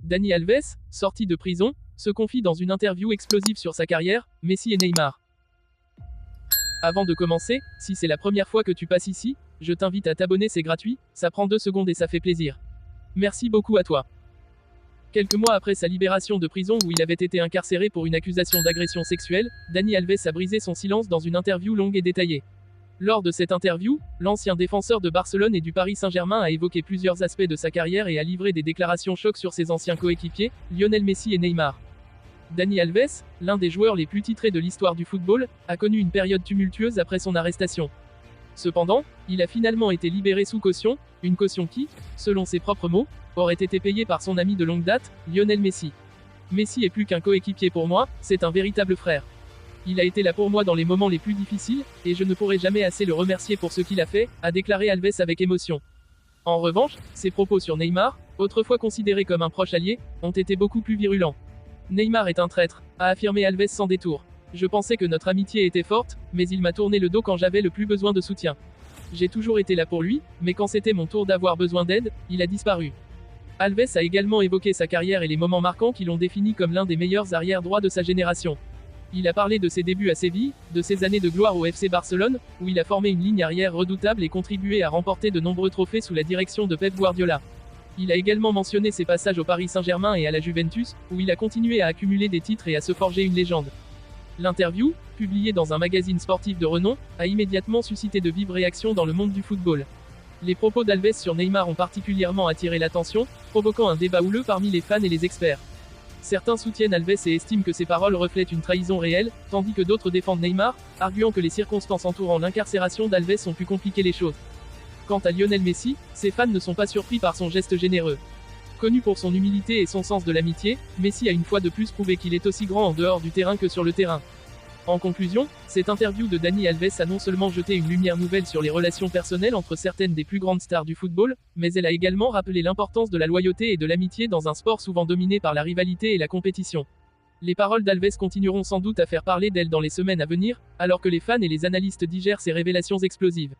Dani Alves, sorti de prison, se confie dans une interview explosive sur sa carrière, Messi et Neymar. Avant de commencer, si c'est la première fois que tu passes ici, je t'invite à t'abonner, c'est gratuit, ça prend 2 secondes et ça fait plaisir. Merci beaucoup à toi. Quelques mois après sa libération de prison où il avait été incarcéré pour une accusation d'agression sexuelle, Dani Alves a brisé son silence dans une interview longue et détaillée. Lors de cette interview, l'ancien défenseur de Barcelone et du Paris Saint-Germain a évoqué plusieurs aspects de sa carrière et a livré des déclarations chocs sur ses anciens coéquipiers, Lionel Messi et Neymar. Dani Alves, l'un des joueurs les plus titrés de l'histoire du football, a connu une période tumultueuse après son arrestation. Cependant, il a finalement été libéré sous caution, une caution qui, selon ses propres mots, aurait été payée par son ami de longue date, Lionel Messi. Messi est plus qu'un coéquipier pour moi, c'est un véritable frère. Il a été là pour moi dans les moments les plus difficiles, et je ne pourrai jamais assez le remercier pour ce qu'il a fait, a déclaré Alves avec émotion. En revanche, ses propos sur Neymar, autrefois considéré comme un proche allié, ont été beaucoup plus virulents. Neymar est un traître, a affirmé Alves sans détour. Je pensais que notre amitié était forte, mais il m'a tourné le dos quand j'avais le plus besoin de soutien. J'ai toujours été là pour lui, mais quand c'était mon tour d'avoir besoin d'aide, il a disparu. Alves a également évoqué sa carrière et les moments marquants qui l'ont défini comme l'un des meilleurs arrière-droits de sa génération. Il a parlé de ses débuts à Séville, de ses années de gloire au FC Barcelone, où il a formé une ligne arrière redoutable et contribué à remporter de nombreux trophées sous la direction de Pep Guardiola. Il a également mentionné ses passages au Paris Saint-Germain et à la Juventus, où il a continué à accumuler des titres et à se forger une légende. L'interview, publiée dans un magazine sportif de renom, a immédiatement suscité de vives réactions dans le monde du football. Les propos d'Alves sur Neymar ont particulièrement attiré l'attention, provoquant un débat houleux parmi les fans et les experts. Certains soutiennent Alves et estiment que ses paroles reflètent une trahison réelle, tandis que d'autres défendent Neymar, arguant que les circonstances entourant l'incarcération d'Alves ont pu compliquer les choses. Quant à Lionel Messi, ses fans ne sont pas surpris par son geste généreux. Connu pour son humilité et son sens de l'amitié, Messi a une fois de plus prouvé qu'il est aussi grand en dehors du terrain que sur le terrain. En conclusion, cette interview de Dani Alves a non seulement jeté une lumière nouvelle sur les relations personnelles entre certaines des plus grandes stars du football, mais elle a également rappelé l'importance de la loyauté et de l'amitié dans un sport souvent dominé par la rivalité et la compétition. Les paroles d'Alves continueront sans doute à faire parler d'elle dans les semaines à venir, alors que les fans et les analystes digèrent ces révélations explosives.